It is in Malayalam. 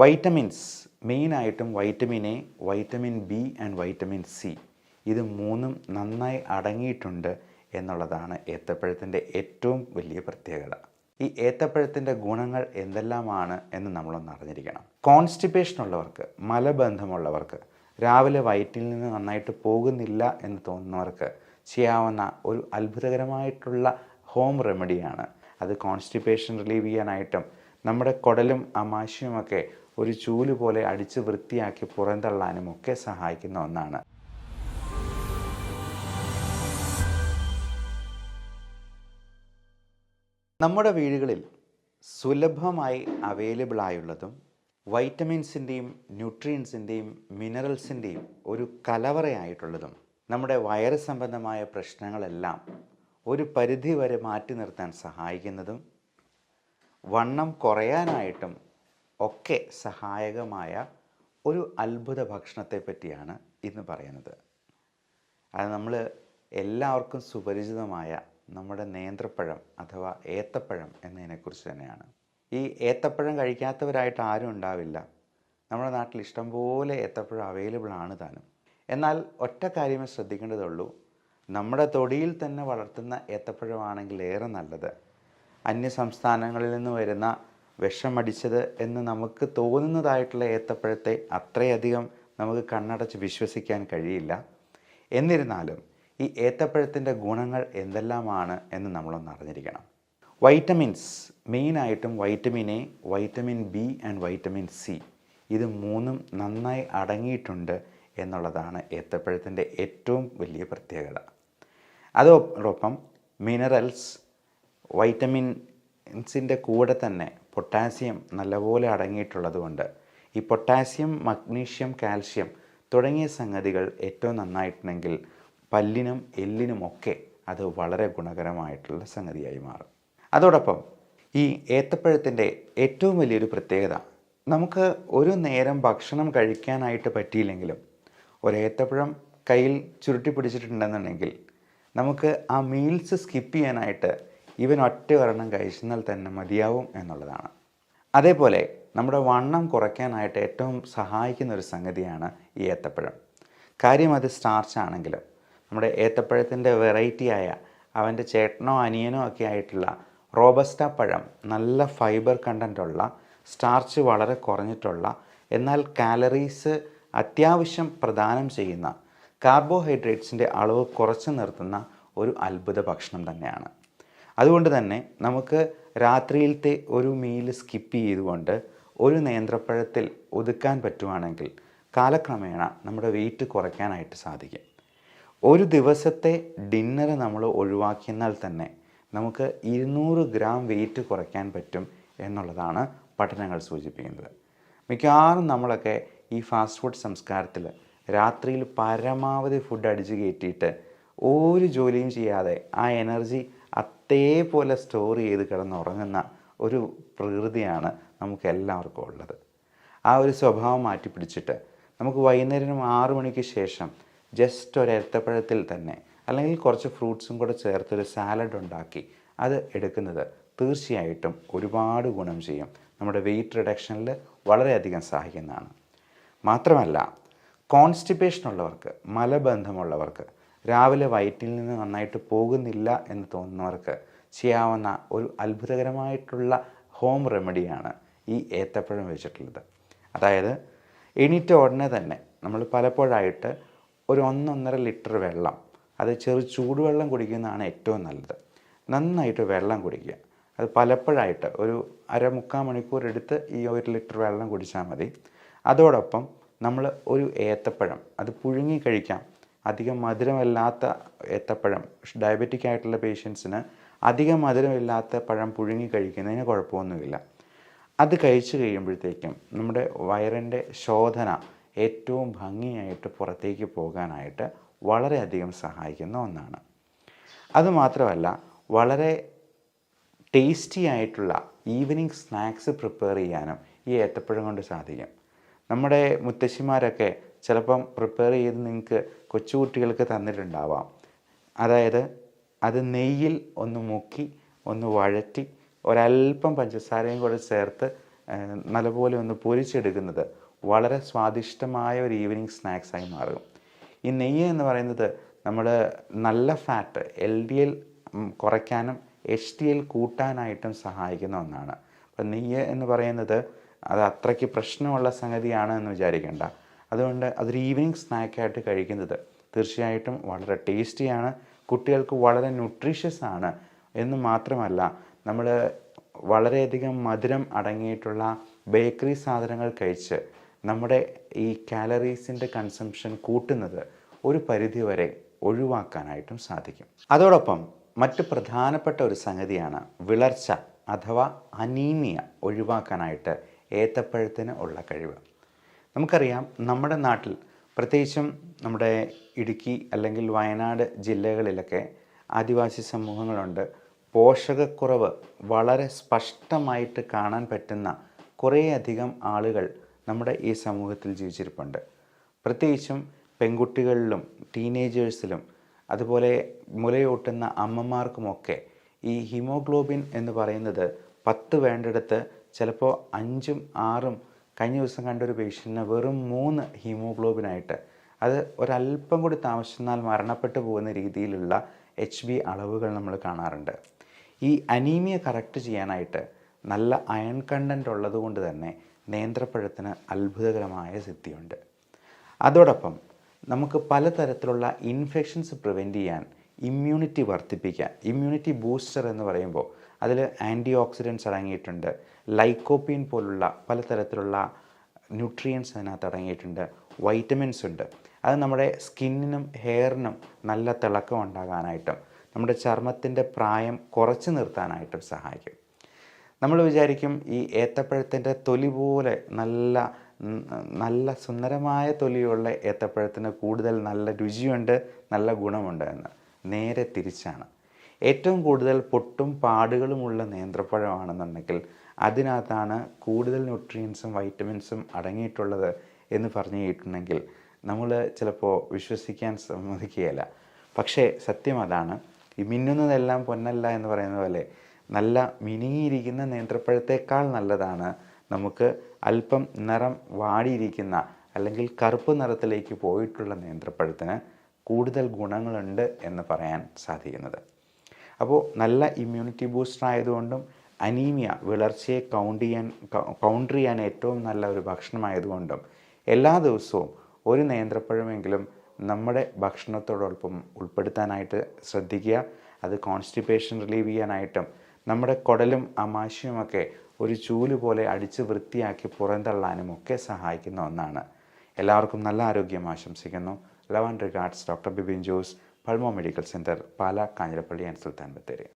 വൈറ്റമിൻസ് മെയിനായിട്ടും vitamin A, vitamin B and vitamin C ഇത് മൂന്നും നന്നായി അടങ്ങിയിട്ടുണ്ട് എന്നുള്ളതാണ് ഏത്തപ്പഴത്തിൻ്റെ ഏറ്റവും വലിയ പ്രത്യേകത. ഈ ഏത്തപ്പഴത്തിൻ്റെ ഗുണങ്ങൾ എന്തെല്ലാമാണ് എന്ന് നമ്മളൊന്ന് അറിഞ്ഞിരിക്കണം. കോൺസ്റ്റിപ്പേഷൻ ഉള്ളവർക്ക്, മലബന്ധമുള്ളവർക്ക്, രാവിലെ വയറ്റിൽ നിന്ന് നന്നായിട്ട് പോകുന്നില്ല എന്ന് തോന്നുന്നവർക്ക് ചെയ്യാവുന്ന ഒരു അത്ഭുതകരമായിട്ടുള്ള ഹോം റെമഡിയാണ്. അത് കോൺസ്റ്റിപ്പേഷൻ റിലീവ് ചെയ്യാനായിട്ടും നമ്മുടെ കുടലും ആമാശയുമൊക്കെ ഒരു ചൂല് പോലെ അടിച്ച് വൃത്തിയാക്കി പുറന്തള്ളാനും ഒക്കെ സഹായിക്കുന്ന ഒന്നാണ്. നമ്മുടെ വീടുകളിൽ സുലഭമായി അവൈലബിൾ ആയുള്ളതും വൈറ്റമിൻസിൻ്റെയും ന്യൂട്രിയൻസിൻ്റെയും മിനറൽസിൻ്റെയും ഒരു കലവറയായിട്ടുള്ളതും നമ്മുടെ വയറ് സംബന്ധമായ പ്രശ്നങ്ങളെല്ലാം ഒരു പരിധി വരെ മാറ്റി നിർത്താൻ സഹായിക്കുന്നതും വണ്ണം കുറയാനായിട്ടും ഒക്കെ സഹായകമായ ഒരു അത്ഭുത ഭക്ഷണത്തെ പറ്റിയാണ് ഇന്ന് പറയുന്നത്. അത് നമ്മൾ എല്ലാവർക്കും സുപരിചിതമായ നമ്മുടെ നേന്ത്രപ്പഴം അഥവാ ഏത്തപ്പഴം എന്നതിനെക്കുറിച്ച് തന്നെയാണ്. ഈ ഏത്തപ്പഴം കഴിക്കാത്തവരായിട്ട് ആരും ഉണ്ടാവില്ല. നമ്മുടെ നാട്ടിൽ ഇഷ്ടംപോലെ ഏത്തപ്പഴം അവൈലബിൾ ആണ് താനും. എന്നാൽ ഒറ്റ കാര്യമേ ശ്രദ്ധിക്കേണ്ടതുള്ളൂ, നമ്മുടെ തൊടിയിൽ തന്നെ വളർത്തുന്ന ഏത്തപ്പഴമാണെങ്കിൽ ഏറെ നല്ലത്. അന്യ സംസ്ഥാനങ്ങളിൽ നിന്ന് വരുന്ന വിഷമടിച്ചത് എന്ന് നമുക്ക് തോന്നുന്നതായിട്ടുള്ള ഏത്തപ്പഴത്തെ അത്രയധികം നമുക്ക് കണ്ണടച്ച് വിശ്വസിക്കാൻ കഴിയില്ല. എന്നിരുന്നാലും ഈ ഏത്തപ്പഴത്തിൻ്റെ ഗുണങ്ങൾ എന്തെല്ലാമാണ് എന്ന് നമ്മളൊന്ന് അറിഞ്ഞിരിക്കണം. വൈറ്റമിൻസ് മെയിനായിട്ടും vitamin A, vitamin B and vitamin C ഇത് മൂന്നും നന്നായി അടങ്ങിയിട്ടുണ്ട് എന്നുള്ളതാണ് ഏത്തപ്പഴത്തിൻ്റെ ഏറ്റവും വലിയ പ്രത്യേകത. അതോടൊപ്പം മിനറൽസ്, വൈറ്റമിൻസിൻ്റെ കൂടെ തന്നെ പൊട്ടാസ്യം നല്ലപോലെ അടങ്ങിയിട്ടുള്ളത് കൊണ്ട് ഈ പൊട്ടാസ്യം, മഗ്നീഷ്യം, കാൽഷ്യം തുടങ്ങിയ സംഗതികൾ ഏറ്റവും നന്നായിട്ടുണ്ടെങ്കിൽ പല്ലിനും എല്ലിനുമൊക്കെ അത് വളരെ ഗുണകരമായിട്ടുള്ള സംഗതിയായി മാറും. അതോടൊപ്പം ഈ ഏത്തപ്പഴത്തിൻ്റെ ഏറ്റവും വലിയൊരു പ്രത്യേകത, നമുക്ക് ഒരു നേരം ഭക്ഷണം കഴിക്കാനായിട്ട് പറ്റിയില്ലെങ്കിലും ഒരു ഏത്തപ്പഴം കയ്യിൽ ചുരുട്ടി പിടിച്ചിട്ടുണ്ടെന്നുണ്ടെങ്കിൽ നമുക്ക് ആ മീൽസ് സ്കിപ്പ് ചെയ്യാനായിട്ട് ഇവൻ ഒറ്റ ഒരെണ്ണം കഴിച്ചെന്നാൽ തന്നെ മതിയാവും എന്നുള്ളതാണ്. അതേപോലെ നമ്മുടെ വണ്ണം കുറയ്ക്കാനായിട്ട് ഏറ്റവും സഹായിക്കുന്ന ഒരു സംഗതിയാണ് ഈ ഏത്തപ്പഴം. കാര്യം അത് സ്റ്റാർച്ച് ആണെങ്കിലും നമ്മുടെ ഏത്തപ്പഴത്തിൻ്റെ വെറൈറ്റിയായ അവൻ്റെ ചേട്ടനോ അനിയനോ ഒക്കെ ആയിട്ടുള്ള റോബസ്റ്റ പഴം നല്ല ഫൈബർ കണ്ടൻ്റുള്ള, സ്റ്റാർച്ച് വളരെ കുറഞ്ഞിട്ടുള്ള, എന്നാൽ കാലറീസ് അത്യാവശ്യം പ്രദാനം ചെയ്യുന്ന, കാർബോഹൈഡ്രേറ്റ്സിൻ്റെ അളവ് കുറച്ച് നിർത്തുന്ന ഒരു അത്ഭുത ഭക്ഷണം തന്നെയാണ്. അതുകൊണ്ട് തന്നെ നമുക്ക് രാത്രിയിലത്തെ ഒരു മീല് സ്കിപ്പ് ചെയ്തുകൊണ്ട് ഒരു നേന്ത്രപ്പഴത്തിൽ ഒതുക്കാൻ പറ്റുവാണെങ്കിൽ കാലക്രമേണ നമ്മുടെ വെയിറ്റ് കുറയ്ക്കാനായിട്ട് സാധിക്കും. ഒരു ദിവസത്തെ ഡിന്നർ നമ്മൾ ഒഴിവാക്കിയെന്നാൽ തന്നെ നമുക്ക് 200 ഗ്രാം വെയിറ്റ് കുറയ്ക്കാൻ പറ്റും എന്നുള്ളതാണ് പഠനങ്ങൾ സൂചിപ്പിക്കുന്നത്. മിക്കവാറും നമ്മളൊക്കെ ഈ ഫാസ്റ്റ് ഫുഡ് സംസ്കാരത്തിൽ രാത്രിയിൽ പരമാവധി ഫുഡ് അടിച്ച് കയറ്റിയിട്ട് ഒരു ജോലിയും ചെയ്യാതെ ആ എനർജി അതേപോലെ സ്റ്റോർ ചെയ്ത് കിടന്നുറങ്ങുന്ന ഒരു പ്രകൃതിയാണ് നമുക്ക് എല്ലാവർക്കും ഉള്ളത്. ആ ഒരു സ്വഭാവം മാറ്റി പിടിച്ചിട്ട് നമുക്ക് വൈകുന്നേരം 6 മണിക്ക് ശേഷം ജസ്റ്റ് ഒരു ഏത്തപ്പഴത്തിൽ തന്നെ അല്ലെങ്കിൽ കുറച്ച് ഫ്രൂട്ട്സും കൂടെ ചേർത്തൊരു സാലഡ് ഉണ്ടാക്കി അത് എടുക്കുന്നത് തീർച്ചയായിട്ടും ഒരുപാട് ഗുണം ചെയ്യും. നമ്മുടെ വെയിറ്റ് റിഡക്ഷനിൽ വളരെയധികം സഹായിക്കുന്നതാണ്. മാത്രമല്ല, കോൺസ്റ്റിപ്പേഷൻ ഉള്ളവർക്ക്, മലബന്ധമുള്ളവർക്ക്, രാവിലെ വയറ്റിൽ നിന്ന് നന്നായിട്ട് പോകുന്നില്ല എന്ന് തോന്നുന്നവർക്ക് ചെയ്യാവുന്ന ഒരു അത്ഭുതകരമായിട്ടുള്ള ഹോം റെമഡിയാണ് ഈ ഏത്തപ്പഴം വെച്ചിട്ടുള്ളത്. അതായത് എണീറ്റ ഉടനെ തന്നെ നമ്മൾ പലപ്പോഴായിട്ട് ഒരു 1-1.5 ലിറ്റർ വെള്ളം, അത് ചൂടുവെള്ളം കുടിക്കുന്നതാണ് ഏറ്റവും നല്ലത്. നന്നായിട്ട് വെള്ളം കുടിക്കുക. അത് പലപ്പോഴായിട്ട് ഒരു 1/2-3/4 മണിക്കൂർ എടുത്ത് ഈ 1 ലിറ്റർ വെള്ളം കുടിച്ചാൽ മതി. അതോടൊപ്പം നമ്മൾ ഒരു ഏത്തപ്പഴം അത് പുഴുങ്ങി കഴിക്കാം. അധികം മധുരമില്ലാത്ത ഏത്തപ്പഴം, ഡയബറ്റിക് ആയിട്ടുള്ള പേഷ്യൻസിന് അധികം മധുരമില്ലാത്ത പഴം പുഴുങ്ങി കഴിക്കുന്നതിന് കുഴപ്പമൊന്നുമില്ല. അത് കഴിച്ചു കഴിയുമ്പോഴത്തേക്കും നമ്മുടെ വയറിൻ്റെ ശോധന ഏറ്റവും ഭംഗിയായിട്ട് പുറത്തേക്ക് പോകാനായിട്ട് വളരെയധികം സഹായിക്കുന്ന ഒന്നാണ്. അതുമാത്രമല്ല, വളരെ ടേസ്റ്റി ആയിട്ടുള്ള ഈവനിങ് സ്നാക്സ് പ്രിപ്പയർ ചെയ്യാനും ഈ ഏത്തപ്പഴം കൊണ്ട് സാധിക്കും. നമ്മുടെ മുത്തശ്ശിമാരൊക്കെ ചിലപ്പം പ്രിപ്പയർ ചെയ്ത് നിങ്ങൾക്ക് കൊച്ചുകുട്ടികൾക്ക് തന്നിട്ടുണ്ടാവാം. അതായത് അത് നെയ്യിൽ ഒന്ന് മുക്കി ഒന്ന് വഴറ്റി ഒരല്പം പഞ്ചസാരയും കൂടെ ചേർത്ത് നല്ലപോലെ ഒന്ന് പൊരിച്ചെടുക്കുന്നത് വളരെ സ്വാദിഷ്ടമായ ഒരു ഈവനിങ് സ്നാക്സായി മാറും. ഈ നെയ്യ് എന്ന് പറയുന്നത് നമ്മൾ നല്ല ഫാറ്റ് LDL കുറയ്ക്കാനും HDL കൂട്ടാനായിട്ടും സഹായിക്കുന്ന ഒന്നാണ്. അപ്പം നെയ്യ് എന്ന് പറയുന്നത് അത് അത്രയ്ക്ക് പ്രശ്നമുള്ള സംഗതിയാണ് എന്ന് വിചാരിക്കേണ്ട. അതുകൊണ്ട് അതൊരു ഈവനിങ് സ്നാക്കായിട്ട് കഴിക്കുന്നത് തീർച്ചയായിട്ടും വളരെ ടേസ്റ്റിയാണ്, കുട്ടികൾക്ക് വളരെ ന്യൂട്രീഷ്യസ് ആണ് എന്ന് മാത്രമല്ല, നമ്മൾ വളരെയധികം മധുരം അടങ്ങിയിട്ടുള്ള ബേക്കറി സാധനങ്ങൾ കഴിച്ച് നമ്മുടെ ഈ കാലറീസിൻ്റെ കൺസംഷൻ കൂട്ടുന്നത് ഒരു പരിധിവരെ ഒഴിവാക്കാനായിട്ടും സാധിക്കും. അതോടൊപ്പം മറ്റ് പ്രധാനപ്പെട്ട ഒരു സംഗതിയാണ് വിളർച്ച അഥവാ അനീമിയ ഒഴിവാക്കാനായിട്ട് ഏത്തപ്പഴത്തിന് ഉള്ള കഴിവ്. നമുക്കറിയാം, നമ്മുടെ നാട്ടിൽ പ്രത്യേകിച്ചും നമ്മുടെ ഇടുക്കി അല്ലെങ്കിൽ വയനാട് ജില്ലകളിലൊക്കെ ആദിവാസി സമൂഹങ്ങളുണ്ട്. പോഷകക്കുറവ് വളരെ സ്പഷ്ടമായിട്ട് കാണാൻ പറ്റുന്ന കുറേയധികം ആളുകൾ നമ്മുടെ ഈ സമൂഹത്തിൽ ജീവിച്ചിരിപ്പുണ്ട്. പ്രത്യേകിച്ചും പെൺകുട്ടികളിലും ടീനേജേഴ്സിലും അതുപോലെ മുലയൂട്ടുന്ന അമ്മമാർക്കുമൊക്കെ ഈ ഹീമോഗ്ലോബിൻ എന്ന് പറയുന്നത് 10 വേണ്ടിടത്ത് ചിലപ്പോൾ 5ഉം 6ഉം, കഴിഞ്ഞ ദിവസം കണ്ടൊരു പേഷ്യൻറ്റിന് വെറും 3 ഹീമോഗ്ലോബിനായിട്ട്, അത് ഒരല്പം കൂടി താമസിച്ചാൽ മരണപ്പെട്ടു പോകുന്ന രീതിയിലുള്ള HB അളവുകൾ നമ്മൾ കാണാറുണ്ട്. ഈ അനീമിയ കറക്റ്റ് ചെയ്യാനായിട്ട് നല്ല അയൺ കണ്ടൻറ്റ് ഉള്ളതുകൊണ്ട് തന്നെ നേന്ത്രപ്പഴത്തിന് അത്ഭുതകരമായ സിദ്ധിയുണ്ട്. അതോടൊപ്പം നമുക്ക് പലതരത്തിലുള്ള ഇൻഫെക്ഷൻസ് പ്രിവെൻറ്റ് ചെയ്യാൻ ഇമ്മ്യൂണിറ്റി വർദ്ധിപ്പിക്കാൻ, ഇമ്മ്യൂണിറ്റി ബൂസ്റ്റർ എന്ന് പറയുമ്പോൾ അതിൽ ആൻറ്റി ഓക്സിഡൻറ്റ്സ് അടങ്ങിയിട്ടുണ്ട്, ലൈക്കോപ്പീൻ പോലുള്ള പലതരത്തിലുള്ള ന്യൂട്രിയൻസ് അതിനകത്ത് അടങ്ങിയിട്ടുണ്ട്, വൈറ്റമിൻസ് ഉണ്ട്. അത് നമ്മുടെ സ്കിന്നിനും ഹെയറിനും നല്ല തിളക്കം ഉണ്ടാകാനായിട്ടും നമ്മുടെ ചർമ്മത്തിൻ്റെ പ്രായം കുറച്ച് നിർത്താനായിട്ടും സഹായിക്കും. നമ്മൾ വിചാരിക്കും ഈ ഏത്തപ്പഴത്തിൻ്റെ തൊലി പോലെ നല്ല സുന്ദരമായ തൊലിയുള്ള ഏത്തപ്പഴത്തിന് കൂടുതൽ നല്ല രുചിയുണ്ട്, നല്ല ഗുണമുണ്ട് എന്ന്. നേരെ തിരിച്ചാണ്. ഏറ്റവും കൂടുതൽ പൊട്ടും പാടുകളുമുള്ള നേന്ത്രപ്പഴമാണെന്നുണ്ടെങ്കിൽ അതിനകത്താണ് കൂടുതൽ ന്യൂട്രിയൻസും വൈറ്റമിൻസും അടങ്ങിയിട്ടുള്ളത് എന്ന് പറഞ്ഞു കേട്ടിട്ടുണ്ടെങ്കിൽ നമ്മൾ ചിലപ്പോൾ വിശ്വസിക്കാൻ സമ്മതിക്കുകയില്ല. പക്ഷേ സത്യം അതാണ്. ഈ മിന്നുന്നതെല്ലാം പൊന്നല്ല എന്ന് പറയുന്ന പോലെ നല്ല മിനുങ്ങിയിരിക്കുന്ന നേന്ത്രപ്പഴത്തേക്കാൾ നല്ലതാണ് നമുക്ക് അല്പം നിറം വാടിയിരിക്കുന്ന അല്ലെങ്കിൽ കറുപ്പ് നിറത്തിലേക്ക് പോയിട്ടുള്ള നേന്ത്രപ്പഴത്തിന് കൂടുതൽ ഗുണങ്ങളുണ്ട് എന്ന് പറയാൻ സാധിക്കുന്നത്. അപ്പോൾ നല്ല ഇമ്മ്യൂണിറ്റി ബൂസ്റ്റർ ആയതുകൊണ്ടും അനീമിയ വിളർച്ചയെ കൗണ്ടർ ചെയ്യാൻ ഏറ്റവും നല്ല ഒരു ഭക്ഷണമായതുകൊണ്ടും എല്ലാ ദിവസവും ഒരു നേന്ത്രപ്പഴമെങ്കിലും നമ്മുടെ ഭക്ഷണത്തോടൊപ്പം ഉൾപ്പെടുത്താനായിട്ട് ശ്രദ്ധിക്കുക. അത് കോൺസ്റ്റിപ്പേഷൻ റിലീവ് ചെയ്യാനായിട്ടും നമ്മുടെ കുടലും ആമാശയുമൊക്കെ ഒരു ചൂല് പോലെ അടിച്ച് വൃത്തിയാക്കി പുറന്തള്ളാനും ഒക്കെ സഹായിക്കുന്ന ഒന്നാണ്. എല്ലാവർക്കും നല്ല ആരോഗ്യം ആശംസിക്കുന്നു. Love and regards, doctor Bibin Jose, pulmo medical centre, Pala, Kanjirappally and Sultan Bathery.